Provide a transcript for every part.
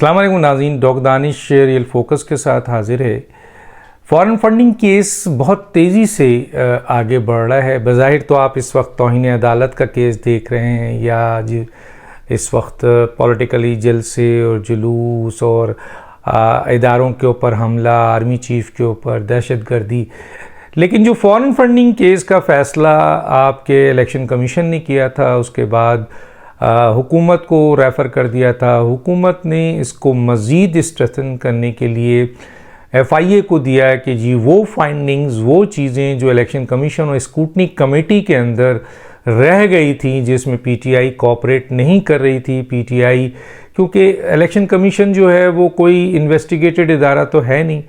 अस्सलाम वालेकुम नाज़रीन, डॉक्टर दानिश रियल फोकस के साथ हाजिर है। फ़ॉरेन फंडिंग केस बहुत तेज़ी से आगे बढ़ रहा है। बज़ाहिर तो आप इस वक्त तौहीन अदालत का केस देख रहे हैं या इस वक्त पॉलिटिकली जलसे और जुलूस और इदारों के ऊपर हमला, आर्मी चीफ़ के ऊपर दहशतगर्दी, लेकिन जो फ़ॉरेन फंडिंग केस का फ़ैसला आपके इलेक्शन कमीशन ने किया था उसके बाद हुकूमत को रेफ़र कर दिया था। हुकूमत ने इसको मज़ीद स्ट्रेंथन करने के लिए FIA को दिया है कि जी वो फाइंडिंग्स, वो चीज़ें जो इलेक्शन कमीशन और स्क्रूटनी कमेटी के अंदर रह गई थी, जिसमें PTI कोऑपरेट नहीं कर रही थी। PTI क्योंकि इलेक्शन कमीशन जो है वो कोई इन्वेस्टिगेटेड इदारा तो है नहीं,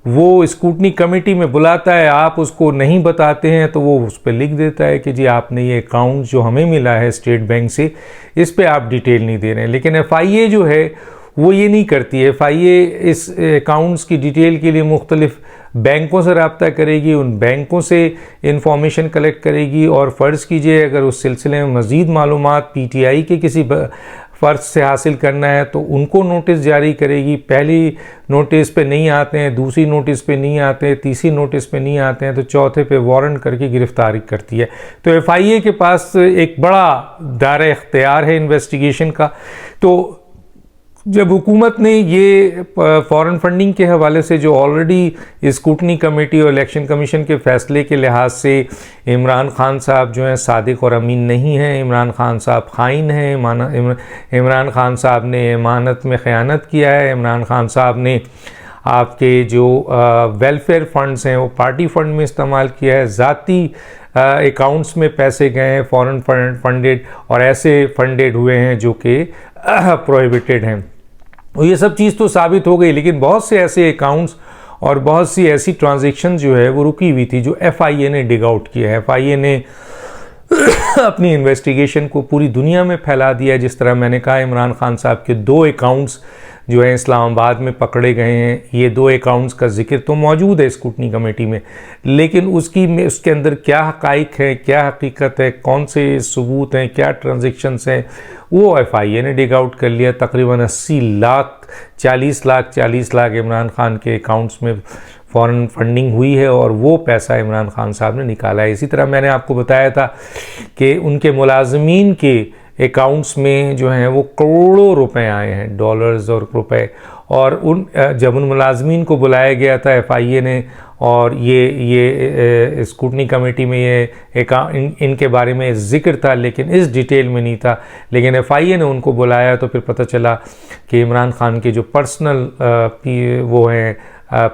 वो स्क्रूटनी कमेटी में बुलाता है, आप उसको नहीं बताते हैं तो वो उस पर लिख देता है कि जी आपने ये अकाउंट जो हमें मिला है स्टेट बैंक से, इस पे आप डिटेल नहीं दे रहे हैं। लेकिन FIA जो है वो ये नहीं करती है। FIA इस अकाउंट्स की डिटेल के लिए मुख्तलिफ बैंकों से रब्ता करेगी, उन बैंकों से इंफॉर्मेशन कलेक्ट करेगी और फ़र्ज़ कीजिए अगर उस सिलसिले में मज़ीद मालूमात PTI के किसी फ़र्ज से हासिल करना है तो उनको नोटिस जारी करेगी। पहली नोटिस पे नहीं आते हैं, दूसरी नोटिस पे नहीं आते हैं, तीसरी नोटिस पे नहीं आते हैं तो चौथे पे वारंट करके गिरफ्तारी करती है। तो FIA के पास एक बड़ा दायरा इख्तियार है इन्वेस्टिगेशन का। तो जब हुकूमत ने ये फ़ॉरेन फंडिंग के हवाले से जो ऑलरेडी स्क्रूटनी कमेटी और इलेक्शन कमीशन के फ़ैसले के लिहाज से इमरान खान साहब जो हैं सादिक और अमीन नहीं हैं, इमरान खान साहब ख़ाइन हैं, इमरान खान साहब ने अमानत में ख़यानत किया है, इमरान खान साहब ने आपके जो वेलफेयर फ़ंड्स हैं वो पार्टी फ़ंड में इस्तेमाल किया है, ज़ाती अकाउंट्स में पैसे गए हैं फ़ॉरेन फंडेड और ऐसे फंडेड हुए हैं जो कि प्रोहिबिटेड हैं। और ये सब चीज़ तो साबित हो गई, लेकिन बहुत से ऐसे अकाउंट्स और बहुत सी ऐसी ट्रांजैक्शन जो है वो रुकी हुई थी जो FIA ने डिग आउट किया है। FIA ने अपनी इन्वेस्टिगेशन को पूरी दुनिया में फैला दिया है। जिस तरह मैंने कहा इमरान खान साहब के 2 अकाउंट्स जो है इस्लामाबाद में पकड़े गए हैं, ये 2 अकाउंट्स का जिक्र तो मौजूद है स्क्रूटनी कमेटी में, लेकिन उसके अंदर क्या हक़ाइक़ है, क्या हकीकत है, कौन से सबूत हैं, क्या ट्रांजैक्शंस हैं, वो FIA ने डिग आउट कर लिया। तकरीबन 80 लाख 40 लाख इमरान खान के अकाउंट्स में फ़ॉरेन फंडिंग हुई है और वो पैसा इमरान खान साहब ने निकाला है। इसी तरह मैंने आपको बताया था कि उनके मुलाजमीन के अकाउंट्स में जो हैं वो करोड़ों रुपए आए हैं, डॉलर्स और रुपए। और जब उन मुलाजमीन को बुलाया गया था FIA ने और ये स्क्रूटनी कमेटी में ये इनके बारे में ज़िक्र था लेकिन इस डिटेल में नहीं था, लेकिन FIA ने उनको बुलाया तो फिर पता चला कि इमरान खान के जो पर्सनल वो हैं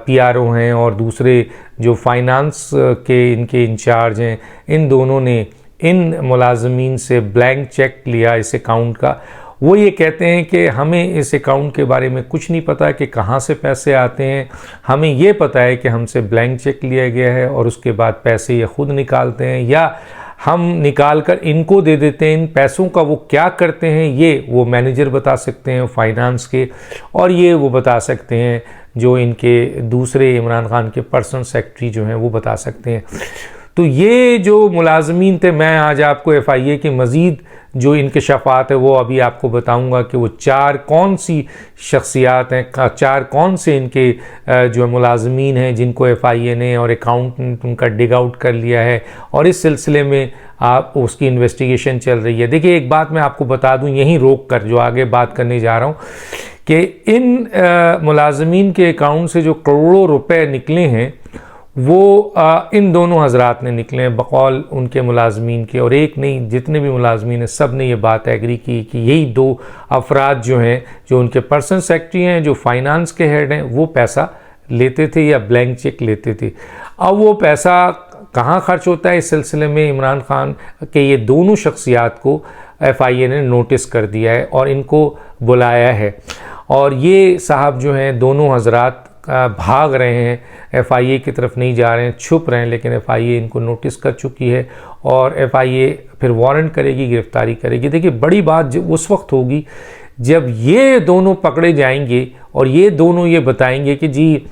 PRO हैं और दूसरे जो फाइनेंस के इनके इंचार्ज हैं, इन दोनों ने इन मुलाजमीन से ब्लैंक चेक लिया इस अकाउंट का। वो ये कहते हैं कि हमें इस अकाउंट के बारे में कुछ नहीं पता कि कहाँ से पैसे आते हैं, हमें ये पता है कि हमसे ब्लैंक चेक लिया गया है और उसके बाद पैसे ये ख़ुद निकालते हैं या हम निकाल कर इनको दे देते हैं। इन पैसों का वो क्या करते हैं ये वो मैनेजर बता सकते हैं फाइनेंस के, और ये वो बता सकते हैं जो इनके दूसरे इमरान खान के पर्सनल सेक्रेटरी जो हैं वो बता सकते हैं। तो ये जो मुलाजमीन थे, मैं आज आपको FIA की मज़ीद जो इंकशाफात है वो अभी आपको बताऊंगा कि वो 4 कौन सी शख्सियात हैं, 4 कौन से इनके जो मुलाजमीन हैं जिनको FIA ने और अकाउंटेंट उनका डिग आउट कर लिया है और इस सिलसिले में आप उसकी इन्वेस्टिगेशन चल रही है। देखिए एक बात मैं आपको बता दूं यहीं रोक कर जो आगे बात करने जा रहा हूं कि इन मुलाजमीन के अकाउंट से जो करोड़ों रुपए निकले हैं वो इन दोनों हजरात ने निकले हैं बकौल उनके मुलाजमीन के, और एक नहीं जितने भी मुलाजमीन हैं सब ने ये बात एग्री की कि यही 2 अफराद जो हैं, जो उनके पर्सनल सेक्रेटरी हैं, जो फाइनेंस के हेड हैं, वो पैसा लेते थे या ब्लैंक चेक लेते थे। अब वो पैसा कहाँ खर्च होता है, इस सिलसिले में इमरान खान के ये दोनों शख्सियात को FIA ने नोटिस कर दिया है और इनको बुलाया है। और ये साहब जो हैं दोनों हजरात भाग रहे हैं, FIA की तरफ नहीं जा रहे हैं, छुप रहे हैं, लेकिन FIA इनको नोटिस कर चुकी है और FIA फिर वारंट करेगी, गिरफ्तारी करेगी। देखिए बड़ी बात उस वक्त होगी जब ये दोनों पकड़े जाएंगे और ये दोनों ये बताएंगे कि जी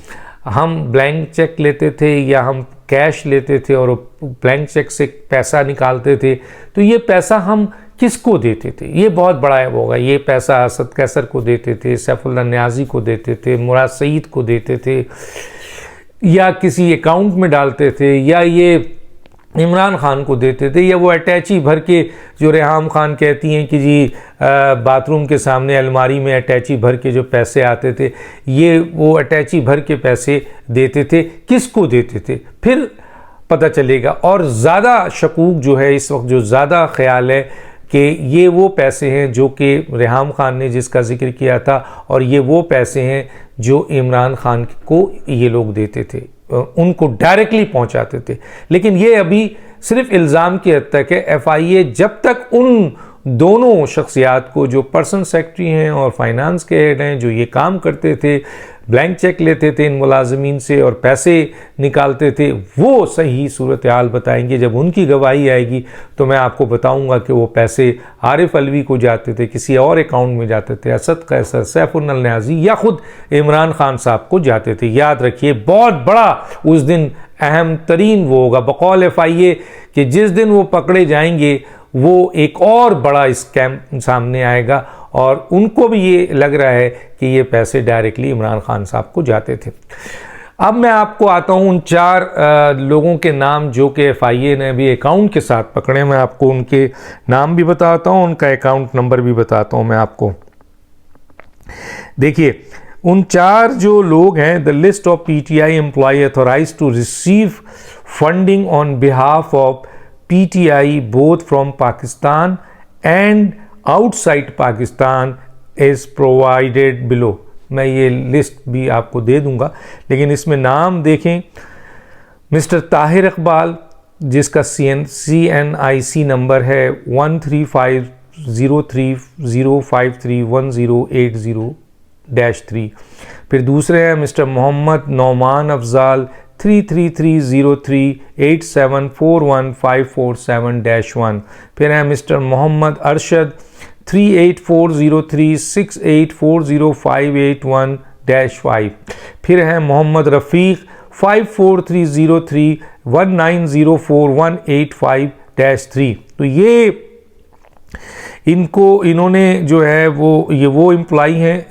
हम ब्लैंक चेक लेते थे या हम कैश लेते थे और ब्लैंक चेक से पैसा निकालते थे, तो ये पैसा हम किसको देते थे, ये बहुत बड़ा होगा। ये पैसा असद कैसर को देते थे, सैफुल्लाह न्याजी को देते थे, मुराद सईद को देते थे, या किसी अकाउंट में डालते थे, या ये इमरान खान को देते थे, या वो अटैची भर के, जो रेहाम खान कहती हैं कि जी बाथरूम के सामने अलमारी में अटैची भर के जो पैसे आते थे, ये वो अटैची भर के पैसे देते थे, किसको देते थे फिर पता चलेगा। और ज़्यादा शकूक जो है इस वक्त, जो ज़्यादा ख्याल है कि ये वो पैसे हैं जो कि रेहाम खान ने जिसका जिक्र किया था, और ये वो पैसे हैं जो इमरान खान को ये लोग देते थे, उनको डायरेक्टली पहुंचाते थे। लेकिन ये अभी सिर्फ इल्ज़ाम की हद तक है। FIA जब तक उन दोनों शख्सियात को, जो पर्सनल सेक्रेटरी हैं और फाइनेंस के हेड हैं, जो ये काम करते थे, ब्लैंक चेक लेते थे इन मुलाजमीन से और पैसे निकालते थे, वो सही सूरत हाल बताएंगे। जब उनकी गवाही आएगी तो मैं आपको बताऊंगा कि वो पैसे आरिफ अलवी को जाते थे, किसी और अकाउंट में जाते थे, असद कैसर, सैफुल्लाह न्याजी या खुद इमरान खान साहब को जाते थे। याद रखिए, बहुत बड़ा उस दिन अहम तरीन वो होगा बकौल FIA कि जिस दिन वो पकड़े जाएंगे वो एक और बड़ा स्कैम सामने आएगा, और उनको भी ये लग रहा है कि ये पैसे डायरेक्टली इमरान खान साहब को जाते थे। अब मैं आपको आता हूँ उन 4 लोगों के नाम जो कि FIA ने भी अकाउंट के साथ पकड़े। मैं आपको उनके नाम भी बताता हूँ, उनका अकाउंट नंबर भी बताता हूँ मैं आपको। देखिए, उन 4 जो लोग हैं, the list of PTI employ authorised to receive funding on behalf of PTI both from Pakistan and outside Pakistan is provided below। मैं ये लिस्ट भी आपको दे दूंगा, लेकिन इसमें नाम देखें। मिस्टर ताहिर इकबाल, जिसका CNIC नंबर है 1350305310803। फिर दूसरे हैं मिस्टर मोहम्मद नौमान अफजाल 3330387415471-1। फिर है मिस्टर मोहम्मद अरशद 38403684058-1-5। फिर है मोहम्मद रफ़ीक 543031904185-3। तो ये इन्होंने जो है वो एम्प्लॉई हैं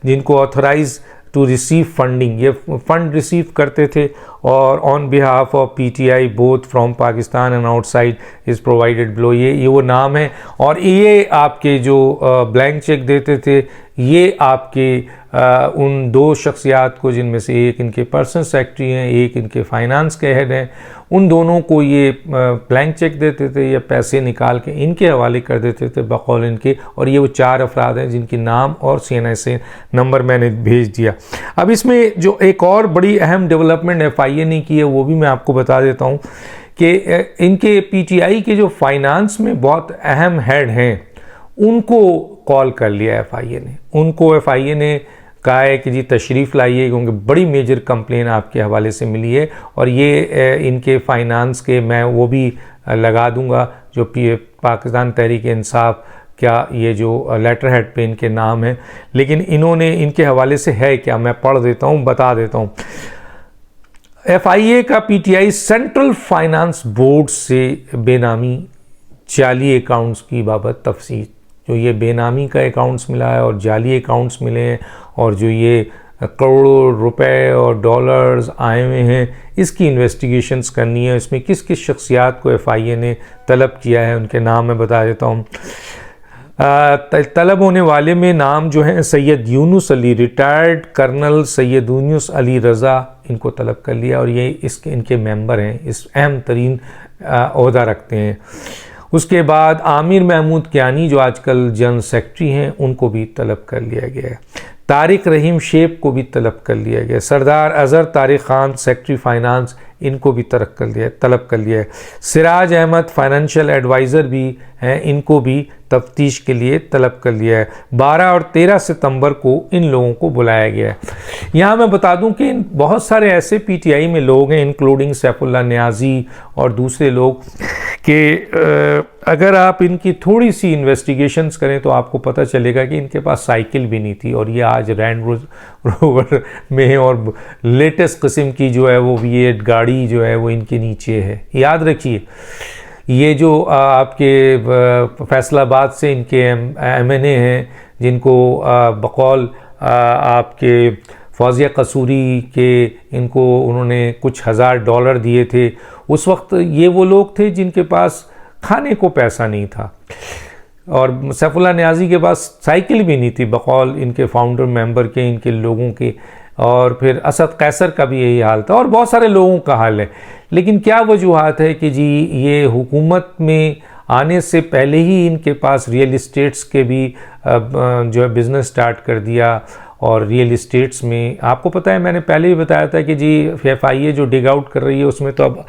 जिनको ऑथराइज टू रिसीव फंडिंग, ये फंड रिसीव करते थे, और on behalf of PTI both from Pakistan and outside is provided below. ये वो नाम है। और ये आपके जो ब्लैंक चेक देते थे, ये आपके उन 2 शख्सियात को, जिनमें से एक इनके पर्सनल सेक्रेटरी हैं, एक इनके फाइनेंस के हेड हैं, उन दोनों को ये ब्लैंक चेक देते थे या पैसे निकाल के इनके हवाले कर देते थे बकौल इनके। और ये वो 4 अफराद हैं जिनकी नाम और CNIC नंबर मैंने भेज दिया। अब इसमें जो एक और बड़ी अहम डेवलपमेंट FIA ने की है, वो भी मैं आपको बता देता हूँ कि इनके PTI के जो फाइनेंस में बहुत अहम हेड हैं, उनको कॉल कर लिया FIA ने। उनको FIA ने कहा है कि जी तशरीफ़ लाइए, क्योंकि बड़ी मेजर कंप्लेन आपके हवाले से मिली है। और ये इनके फाइनेंस के मैं वो भी लगा दूंगा जो पाकिस्तान तहरीक इंसाफ क्या ये जो लेटर हेड पे इनके नाम है, लेकिन इन्होंने इनके हवाले से है क्या, मैं पढ़ देता हूँ, बता देता हूँ। FIA का PTI सेंट्रल फाइनेंस बोर्ड से बेनामी जाली अकाउंट्स की बाबत तफसील, जो ये बेनामी का अकाउंट्स मिला है और जाली अकाउंट्स मिले हैं, और जो ये करोड़ों रुपए और डॉलर्स आए हुए हैं, इसकी इन्वेस्टिगेशंस करनी है। इसमें किस किस शख्सियात को FIA ने तलब किया है, उनके नाम मैं बता देता हूँ। तलब होने वाले में नाम जो है सैयद यूनुस अली, रिटायर्ड कर्नल सैयद यूनुस अली रज़ा, इनको तलब कर लिया, और ये इनके मेंबर हैं, इस अहम तरीन ओहदा रखते हैं। उसके बाद आमिर महमूद कियानी, जो आजकल जनरल सेक्रेटरी हैं, उनको भी तलब कर लिया गया है। तारिक रहीम शेख को भी तलब कर लिया गया। सरदार अज़हर तारिक खान सेक्रेटरी फाइनेंस, इनको भी तलब कर लिया है। सिराज अहमद फाइनेंशियल एडवाइज़र भी हैं, इनको भी तफ्तीश के लिए तलब कर लिया है। 12 और 13 सितंबर को इन लोगों को बुलाया गया है। यहाँ मैं बता दूं कि बहुत सारे ऐसे PTI में लोग हैं, इंक्लूडिंग सैफुल्लाह न्याजी और दूसरे लोग, कि अगर आप इनकी थोड़ी सी इन्वेस्टिगेशंस करें तो आपको पता चलेगा कि इनके पास साइकिल भी नहीं थी, और ये आज लैंड रोवर में और लेटेस्ट किस्म की जो है वो V8 गाड़ी जो है वो इनके नीचे है। याद रखिए, ये जो आपके फैसलाबाद से इनके MNA हैं, जिनको बकौल आपके फौजिया कसूरी के इनको उन्होंने कुछ $1000 दिए थे, उस वक्त ये वो लोग थे जिनके पास खाने को पैसा नहीं था। और सैफुल्लाह नियाज़ी के पास साइकिल भी नहीं थी बकौल इनके फाउंडर मेंबर के, इनके लोगों के। और फिर असद कैसर का भी यही हाल था और बहुत सारे लोगों का हाल है। लेकिन क्या वजूहात है कि जी ये हुकूमत में आने से पहले ही इनके पास रियल इस्टेट्स के भी जो है बिज़नेस स्टार्ट कर दिया। और रियल इस्टेट्स में आपको पता है, मैंने पहले ही बताया था कि जी FIA जो डिग आउट कर रही है उसमें तो अब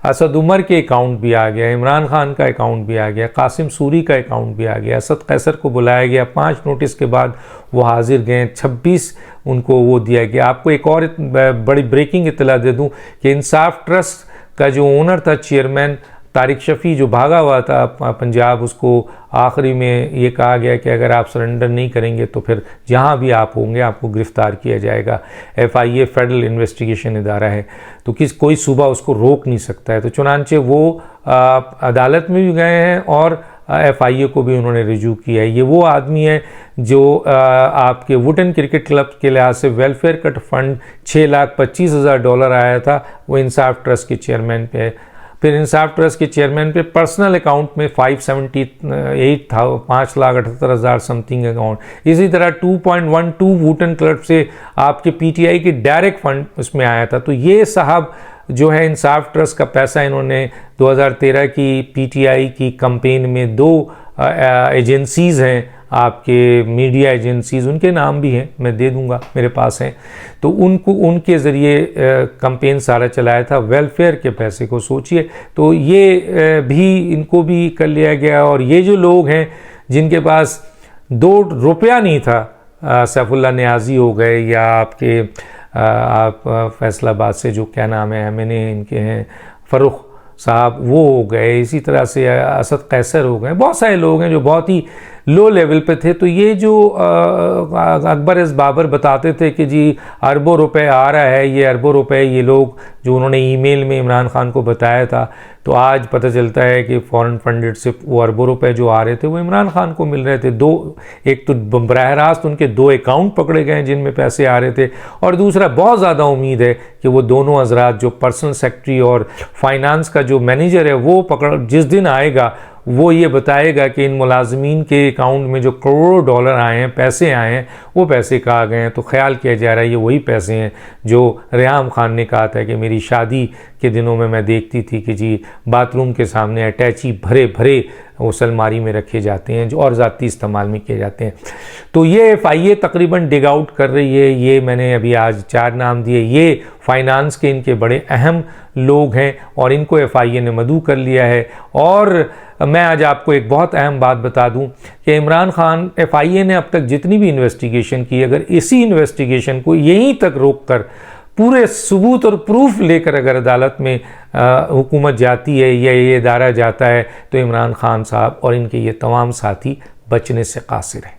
असद उमर के अकाउंट भी आ गया, इमरान खान का अकाउंट भी आ गया, कासिम सूरी का अकाउंट भी आ गया। असद कैसर को बुलाया गया, 5 नोटिस के बाद वो हाजिर गए, 26 उनको वो दिया गया। आपको एक और बड़ी ब्रेकिंग इत्तला दे दूं कि इंसाफ ट्रस्ट का जो ओनर था, चेयरमैन तारिक शफ़ी, जो भागा हुआ था पंजाब, उसको आखिरी में ये कहा गया कि अगर आप सरेंडर नहीं करेंगे तो फिर जहाँ भी आप होंगे आपको गिरफ़्तार किया जाएगा। FIA फेडरल इन्वेस्टिगेशन इदारा है, तो कोई सूबा उसको रोक नहीं सकता है। तो चुनांचे वो अदालत में भी गए हैं और FIA को भी उन्होंने रिजू किया है। ये वो आदमी है जो आपके वुडन क्रिकेट क्लब के लिहाज से वेलफेयर कट फंड $6,25,000 आया था, वो इंसाफ ट्रस्ट के चेयरमैन पे है। फिर इंसाफ ट्रस्ट के चेयरमैन पे पर्सनल अकाउंट में 578 था, 5,78,000 समथिंग अकाउंट। इसी तरह 2.12 वुडन क्लब से आपके PTI के डायरेक्ट फंड उसमें आया था। तो ये साहब जो है इंसाफ ट्रस्ट का पैसा इन्होंने 2013 की PTI की कैंपेन में 2 एजेंसीज़ हैं आपके मीडिया एजेंसीज़, उनके नाम भी हैं, मैं दे दूंगा, मेरे पास हैं। तो उनके ज़रिए कैंपेन सारा चलाया था वेलफेयर के पैसे को, सोचिए। तो ये भी इनको भी कर लिया गया। और ये जो लोग हैं जिनके पास ₹2 नहीं था, सैफुल्लाह नियाज़ी हो गए या आपके आप फैसलाबाद से जो क्या नाम है MNA इनके हैं फ़ारूक साहब, वो हो गए। इसी तरह से असद कैसर हो गए। बहुत सारे लोग हैं जो बहुत ही लो लेवल पे थे। तो ये जो अकबर इस बाबर बताते थे कि जी अरबों रुपए आ रहा है, ये अरबों रुपए, ये लोग जो उन्होंने ईमेल में इमरान खान को बताया था, तो आज पता चलता है कि फॉरेन फंडेड से वो अरबों रुपए जो आ रहे थे वो इमरान खान को मिल रहे थे। एक तो बराह रास्त उनके 2 अकाउंट पकड़े गए जिनमें पैसे आ रहे थे, और दूसरा बहुत ज़्यादा उम्मीद है कि वो दोनों हजरात जो पर्सनल सेक्रेटरी और फाइनेंस का जो मैनेजर है वो जिस दिन आएगा वो ये बताएगा कि इन मुलाजमीन के अकाउंट में जो करोड़ों डॉलर आए हैं, पैसे आए हैं, वो पैसे कहाँ गए हैं। तो ख्याल किया जा रहा है ये वही पैसे हैं जो रेहाम खान ने कहा था कि मेरी शादी के दिनों में मैं देखती थी कि जी बाथरूम के सामने अटैची भरे भरे उस अलमारी में रखे जाते हैं जो और ज़ाती इस्तेमाल में किए जाते हैं। तो ये FIA तकरीबन डिग आउट कर रही है। ये मैंने अभी आज 4 नाम दिए, ये फाइनेंस के इनके बड़े अहम लोग हैं और इनको FIA ने मदऊ कर लिया है। और मैं आज आपको एक बहुत अहम बात बता दूं कि इमरान खान, FIA ने अब तक जितनी भी इन्वेस्टिगेशन की, अगर इसी इन्वेस्टिगेशन को यहीं तक रोक कर पूरे सबूत और प्रूफ लेकर अगर अदालत में हुकूमत जाती है या ये इदारा जाता है, तो इमरान खान साहब और इनके ये तमाम साथी बचने से कासिर हैं।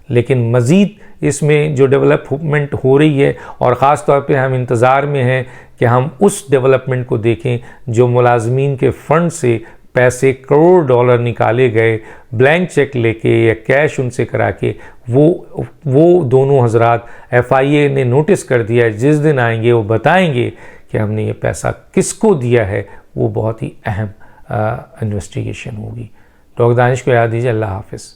लेकिन मज़ीद इसमें जो डेवलपमेंट हो रही है, और ख़ास तौर पे हम इंतज़ार में हैं कि हम उस डेवलपमेंट को देखें जो मुलाजमीन के फ़ंड से पैसे करोड़ डॉलर निकाले गए ब्लैंक चेक लेके या कैश उनसे करा के, वो दोनों हजरात FIA ने नोटिस कर दिया है। जिस दिन आएंगे वो बताएंगे कि हमने ये पैसा किसको दिया है। वो बहुत ही अहम इन्वेस्टिगेशन होगी। डॉक्टर दानिश को याद दीजिए। अल्लाह हाफ़िज़।